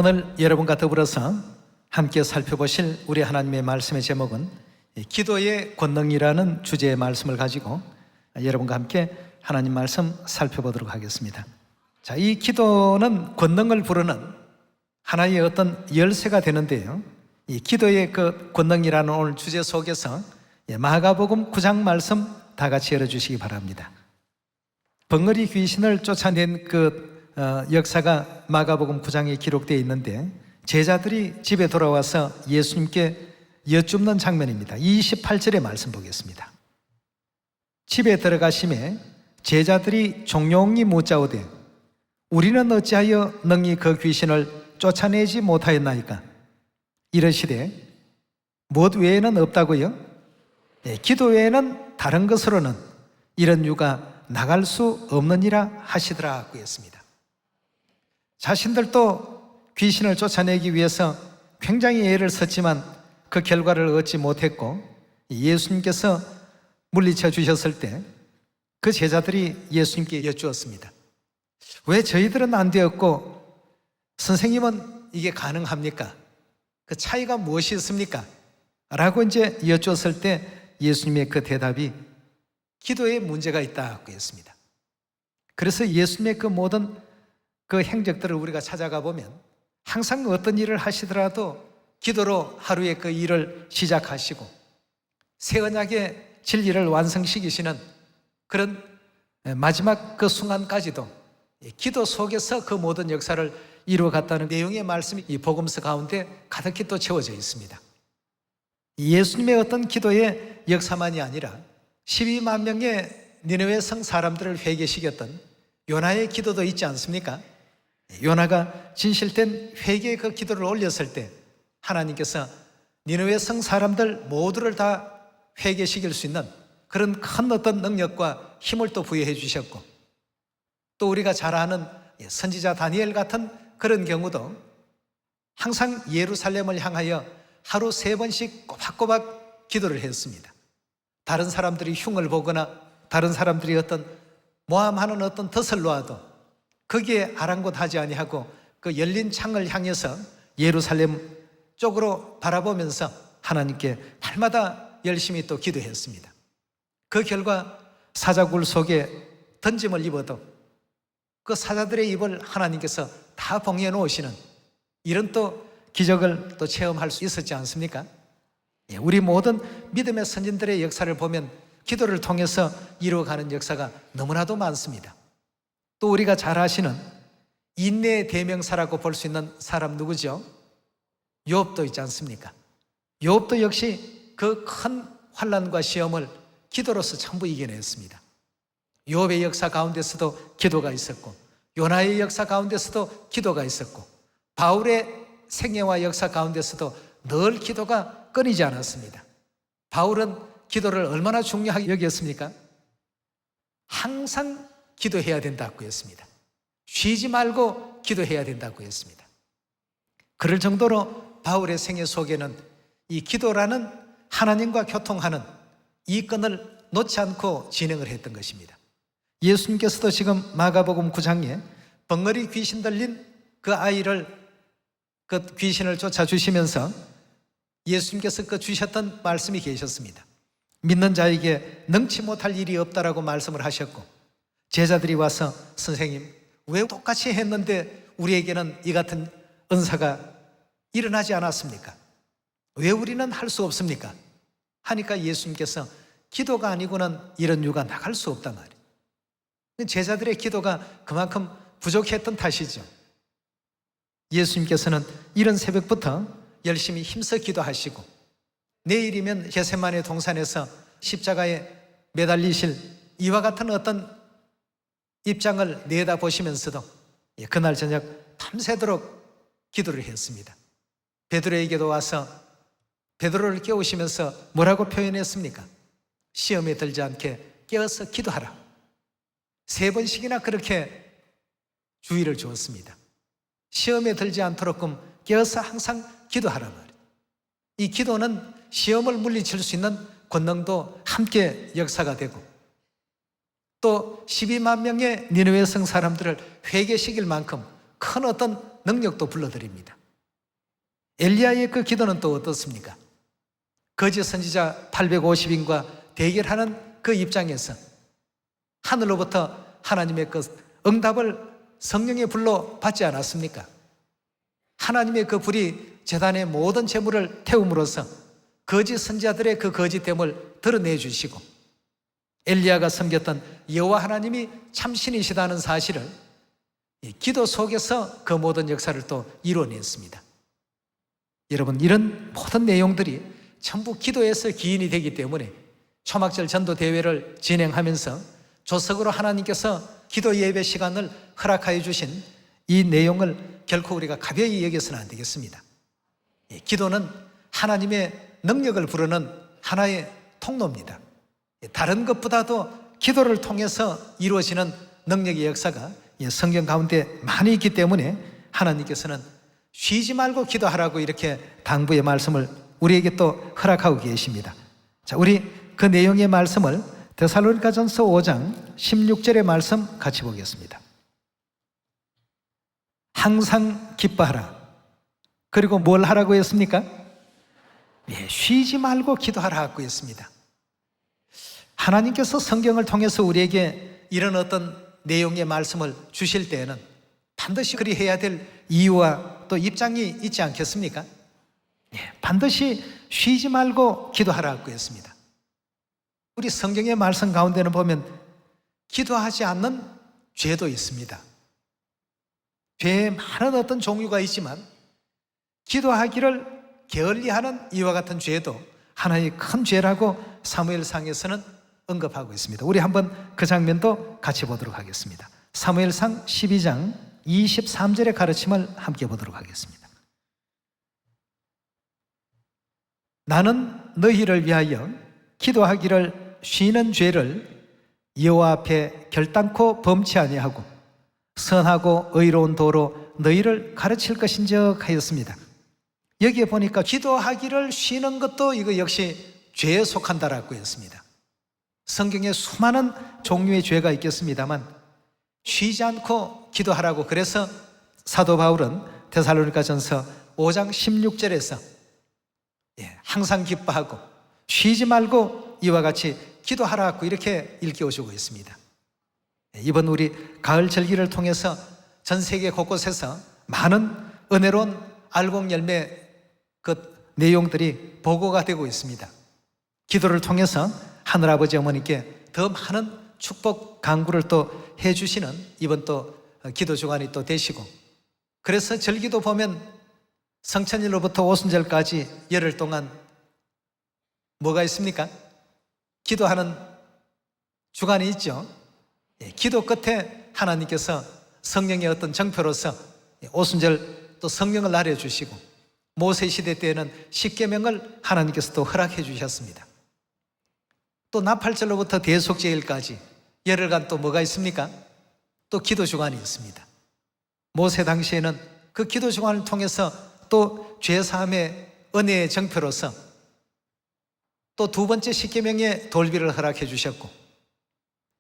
오늘 여러분과 더불어서 함께 살펴보실 우리 하나님의 말씀의 제목은 기도의 권능이라는 주제의 말씀을 가지고 여러분과 함께 하나님 말씀 살펴보도록 하겠습니다. 자, 이 기도는 권능을 부르는 하나의 어떤 열쇠가 되는데요, 이 기도의 그 권능이라는 오늘 주제 속에서 마가복음 9장 말씀 다 같이 열어주시기 바랍니다. 벙어리 귀신을 쫓아낸 그 역사가 마가복음 9장에 기록되어 있는데, 제자들이 집에 돌아와서 예수님께 여쭙는 장면입니다. 28절의 말씀 보겠습니다. 집에 들어가심에 제자들이 종용이 묻자오되 우리는 어찌하여 능히 그 귀신을 쫓아내지 못하였나이까? 이르시되 무엇 외에는 없다고요? 기도 외에는 다른 것으로는 이런 유가 나갈 수 없느니라 하시더라고 했습니다. 자신들도 귀신을 쫓아내기 위해서 굉장히 애를 썼지만 그 결과를 얻지 못했고, 예수님께서 물리쳐 주셨을 때 그 제자들이 예수님께 여쭈었습니다. 왜 저희들은 안 되었고 선생님은 이게 가능합니까? 그 차이가 무엇이 있습니까? 라고 이제 여쭈었을 때 예수님의 그 대답이 기도에 문제가 있다고 했습니다. 그래서 예수님의 그 모든 그 행적들을 우리가 찾아가 보면 항상 어떤 일을 하시더라도 기도로 하루의 그 일을 시작하시고 새 언약의 진리를 완성시키시는 그런 마지막 그 순간까지도 기도 속에서 그 모든 역사를 이루어갔다는 내용의 말씀이 이 복음서 가운데 가득히 또 채워져 있습니다. 예수님의 어떤 기도의 역사만이 아니라 12만 명의 니느웨 성 사람들을 회개시켰던 요나의 기도도 있지 않습니까? 요나가 진실된 회개의 그 기도를 올렸을 때 하나님께서 니느웨 성 사람들 모두를 다 회개시킬 수 있는 그런 큰 어떤 능력과 힘을 또 부여해 주셨고, 또 우리가 잘 아는 선지자 다니엘 같은 그런 경우도 항상 예루살렘을 향하여 하루 3번씩 꼬박꼬박 기도를 했습니다. 다른 사람들이 흉을 보거나 다른 사람들이 어떤 모함하는 어떤 덫을 놓아도 거기에 아랑곳하지 아니하고 그 열린 창을 향해서 예루살렘 쪽으로 바라보면서 하나님께 날마다 열심히 또 기도했습니다. 그 결과 사자굴 속에 던짐을 입어도 그 사자들의 입을 하나님께서 다 봉해 놓으시는 이런 또 기적을 또 체험할 수 있었지 않습니까? 우리 모든 믿음의 선진들의 역사를 보면 기도를 통해서 이루어가는 역사가 너무나도 많습니다. 또 우리가 잘 아시는 인내의 대명사라고 볼 수 있는 사람 누구죠? 욥도 있지 않습니까? 욥도 역시 그 큰 환난과 시험을 기도로서 전부 이겨냈습니다. 욥의 역사 가운데서도 기도가 있었고, 요나의 역사 가운데서도 기도가 있었고, 바울의 생애와 역사 가운데서도 늘 기도가 끊이지 않았습니다. 바울은 기도를 얼마나 중요하게 여겼습니까? 항상 기도해야 된다고 했습니다. 쉬지 말고 기도해야 된다고 했습니다. 그럴 정도로 바울의 생애 속에는 이 기도라는 하나님과 교통하는 이 끈을 놓지 않고 진행을 했던 것입니다. 예수님께서도 지금 마가복음 9장에 벙어리 귀신 들린 그 아이를, 그 귀신을 쫓아주시면서 예수님께서 그 주셨던 말씀이 계셨습니다. 믿는 자에게 능치 못할 일이 없다라고 말씀을 하셨고, 제자들이 와서 선생님 왜 똑같이 했는데 우리에게는 이 같은 은사가 일어나지 않았습니까? 왜 우리는 할 수 없습니까? 하니까 예수님께서 기도가 아니고는 이런 유가 나갈 수 없단 말이에요. 제자들의 기도가 그만큼 부족했던 탓이죠. 예수님께서는 이른 새벽부터 열심히 힘써 기도하시고, 내일이면 겟세마네 동산에서 십자가에 매달리실 이와 같은 어떤 입장을 내다보시면서도 그날 저녁 밤새도록 기도를 했습니다. 베드로에게도 와서 베드로를 깨우시면서 뭐라고 표현했습니까? 시험에 들지 않게 깨어서 기도하라. 3번씩이나 그렇게 주의를 주었습니다. 시험에 들지 않도록끔 깨어서 항상 기도하라 말이에요. 이 기도는 시험을 물리칠 수 있는 권능도 함께 역사가 되고, 또 12만 명의 니느웨 성 사람들을 회개시킬 만큼 큰 어떤 능력도 불러드립니다. 엘리야의 그 기도는 또 어떻습니까? 거짓 선지자 850인과 대결하는 그 입장에서 하늘로부터 하나님의 그 응답을 성령의 불로 받지 않았습니까? 하나님의 그 불이 제단의 모든 재물을 태움으로써 거짓 선지자들의 그 거짓됨을 드러내 주시고 엘리야가 섬겼던 여호와 하나님이 참신이시다는 사실을 기도 속에서 그 모든 역사를 또 이루어냈습니다. 여러분, 이런 모든 내용들이 전부 기도에서 기인이 되기 때문에 초막절 전도 대회를 진행하면서 조석으로 하나님께서 기도 예배 시간을 허락하여 주신 이 내용을 결코 우리가 가벼이 여겨서는 안 되겠습니다. 기도는 하나님의 능력을 부르는 하나의 통로입니다. 다른 것보다도 기도를 통해서 이루어지는 능력의 역사가 성경 가운데 많이 있기 때문에 하나님께서는 쉬지 말고 기도하라고 이렇게 당부의 말씀을 우리에게 또 허락하고 계십니다. 자, 우리 그 내용의 말씀을 데살로니가전서 5장 16절의 말씀 같이 보겠습니다. 항상 기뻐하라. 그리고 뭘 하라고 했습니까? 쉬지 말고 기도하라고 했습니다. 하나님께서 성경을 통해서 우리에게 이런 어떤 내용의 말씀을 주실 때에는 반드시 그리 해야 될 이유와 또 입장이 있지 않겠습니까? 반드시 쉬지 말고 기도하라고 했습니다. 우리 성경의 말씀 가운데는 보면 기도하지 않는 죄도 있습니다. 죄의 많은 어떤 종류가 있지만 기도하기를 게을리하는 이와 같은 죄도 하나의 큰 죄라고 사무엘상에서는 언급하고 있습니다. 우리 한번 그 장면도 같이 보도록 하겠습니다. 사무엘상 12장 23절의 가르침을 함께 보도록 하겠습니다. 나는 너희를 위하여 기도하기를 쉬는 죄를 여호와 앞에 결단코 범치 아니하고 선하고 의로운 도로 너희를 가르칠 것인즉 하였습니다. 여기에 보니까 기도하기를 쉬는 것도 이거 역시 죄에 속한다라고 했습니다. 성경에 수많은 종류의 죄가 있겠습니다만 쉬지 않고 기도하라고 그래서 사도 바울은 데살로니가전서 5장 16절에서 항상 기뻐하고 쉬지 말고 이와 같이 기도하라고 이렇게 일깨워주고 있습니다. 이번 우리 가을 절기를 통해서 전 세계 곳곳에서 많은 은혜로운 알곡 열매 그 내용들이 보고가 되고 있습니다. 기도를 통해서 하늘아버지 어머니께 더 많은 축복 강구를 또 해주시는 이번 또 기도 주간이 또 되시고, 그래서 절기도 보면 성천일로부터 오순절까지 열흘 동안 뭐가 있습니까? 기도하는 주간이 있죠. 기도 끝에 하나님께서 성령의 어떤 정표로서 오순절 또 성령을 나려주시고, 모세 시대 때에는 십계명을 하나님께서 또 허락해 주셨습니다. 또 나팔절로부터 대속제일까지 열흘간 또 뭐가 있습니까? 또 기도 주간이 있습니다. 모세 당시에는 그 기도 주간을 통해서 또 죄사함의 은혜의 정표로서 또 두 번째 십계명의 돌비를 허락해 주셨고,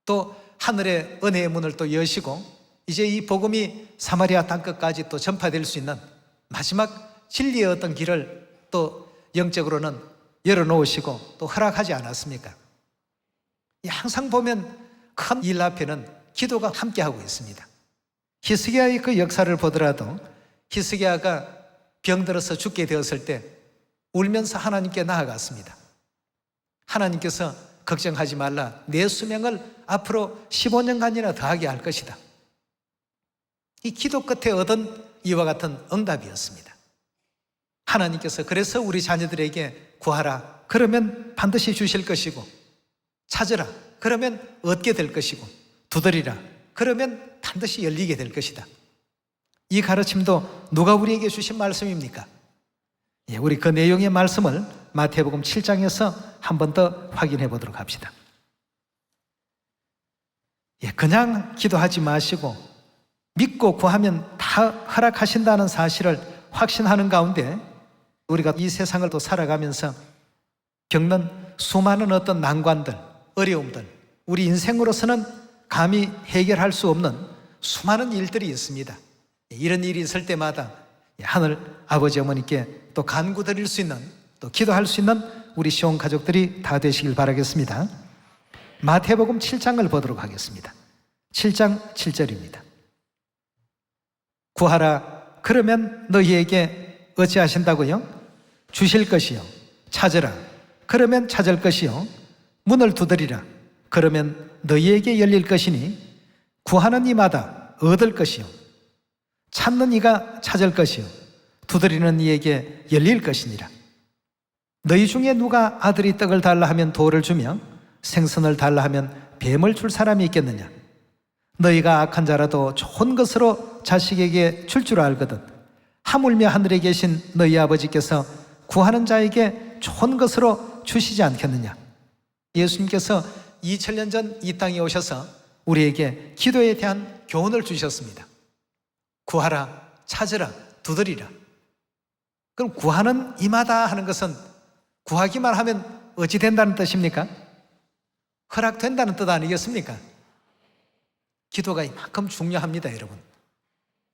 또 하늘의 은혜의 문을 또 여시고, 이제 이 복음이 사마리아 땅끝까지 또 전파될 수 있는 마지막 진리의 어떤 길을 또 영적으로는 열어놓으시고 또 허락하지 않았습니까? 항상 보면 큰 일 앞에는 기도가 함께하고 있습니다. 히스기야의 그 역사를 보더라도 히스기야가 병들어서 죽게 되었을 때 울면서 하나님께 나아갔습니다. 하나님께서 걱정하지 말라, 내 수명을 앞으로 15년간이나 더하게 할 것이다. 이 기도 끝에 얻은 이와 같은 응답이었습니다. 하나님께서 그래서 우리 자녀들에게 구하라, 그러면 반드시 주실 것이고, 찾으라, 그러면 얻게 될 것이고, 두드리라, 그러면 반드시 열리게 될 것이다. 이 가르침도 누가 우리에게 주신 말씀입니까? 우리 그 내용의 말씀을 마태복음 7장에서 한 번 더 확인해 보도록 합시다. 그냥 기도하지 마시고 믿고 구하면 다 허락하신다는 사실을 확신하는 가운데 우리가 이 세상을 또 살아가면서 겪는 수많은 어떤 난관들, 어려움들, 우리 인생으로서는 감히 해결할 수 없는 수많은 일들이 있습니다. 이런 일이 있을 때마다 하늘 아버지 어머니께 또 간구드릴 수 있는, 또 기도할 수 있는 우리 시온 가족들이 다 되시길 바라겠습니다. 마태복음 7장을 보도록 하겠습니다. 7장 7절입니다. 구하라 그러면 너희에게 어찌하신다고요? 주실 것이요. 찾으라 그러면 찾을 것이요. 문을 두드리라 그러면 너희에게 열릴 것이니 구하는 이마다 얻을 것이요. 찾는 이가 찾을 것이요. 두드리는 이에게 열릴 것이니라. 너희 중에 누가 아들이 떡을 달라 하면 돌을 주며 생선을 달라 하면 뱀을 줄 사람이 있겠느냐? 너희가 악한 자라도 좋은 것으로 자식에게 줄 줄 알거든 하물며 하늘에 계신 너희 아버지께서 구하는 자에게 좋은 것으로 주시지 않겠느냐? 예수님께서 2000년 전 이 땅에 오셔서 우리에게 기도에 대한 교훈을 주셨습니다. 구하라, 찾으라, 두드리라. 그럼 구하는 이마다 하는 것은 구하기만 하면 어찌 된다는 뜻입니까? 허락된다는 뜻 아니겠습니까? 기도가 이만큼 중요합니다, 여러분.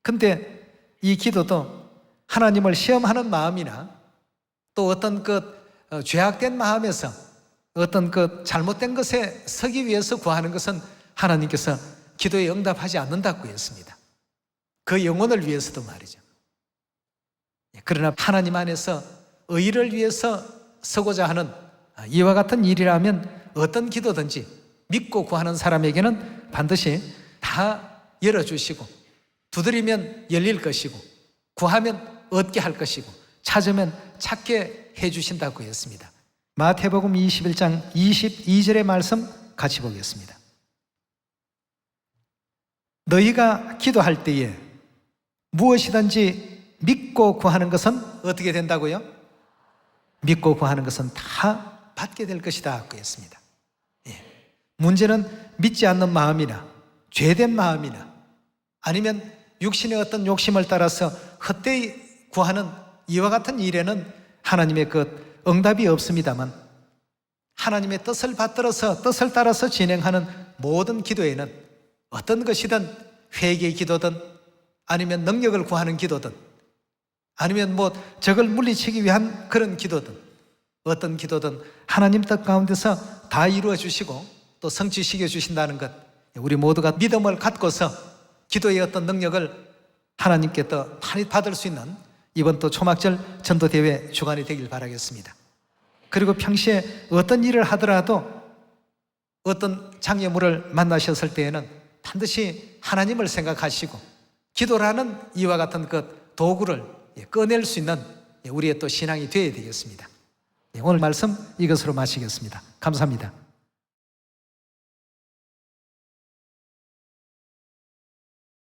근데 이 기도도 하나님을 시험하는 마음이나 또 어떤 죄악된 마음에서 어떤 잘못된 것에 서기 위해서 구하는 것은 하나님께서 기도에 응답하지 않는다고 했습니다. 그 영혼을 위해서도 말이죠. 그러나 하나님 안에서 의를 위해서 서고자 하는 이와 같은 일이라면 어떤 기도든지 믿고 구하는 사람에게는 반드시 다 열어주시고 두드리면 열릴 것이고 구하면 얻게 할 것이고 찾으면 찾게 해주신다고 했습니다. 마태복음 21장 22절의 말씀 같이 보겠습니다. 너희가 기도할 때에 무엇이든지 믿고 구하는 것은 어떻게 된다고요? 믿고 구하는 것은 다 받게 될 것이다 고 했습니다. 문제는 믿지 않는 마음이나 죄된 마음이나 아니면 육신의 어떤 욕심을 따라서 헛되이 구하는 이와 같은 일에는 하나님의 응답이 없습니다만 하나님의 뜻을 받들어서 뜻을 따라서 진행하는 모든 기도에는 어떤 것이든 회개의 기도든 아니면 능력을 구하는 기도든 아니면 적을 물리치기 위한 그런 기도든 어떤 기도든 하나님 뜻 가운데서 다 이루어 주시고 또 성취시켜 주신다는 것, 우리 모두가 믿음을 갖고서 기도의 어떤 능력을 하나님께 더 많이 받을 수 있는 이번 또 초막절 전도대회 주간이 되길 바라겠습니다. 그리고 평시에 어떤 일을 하더라도 어떤 장애물을 만나셨을 때에는 반드시 하나님을 생각하시고 기도라는 이와 같은 도구를 꺼낼 수 있는 우리의 또 신앙이 되어야 되겠습니다. 오늘 말씀 이것으로 마치겠습니다. 감사합니다.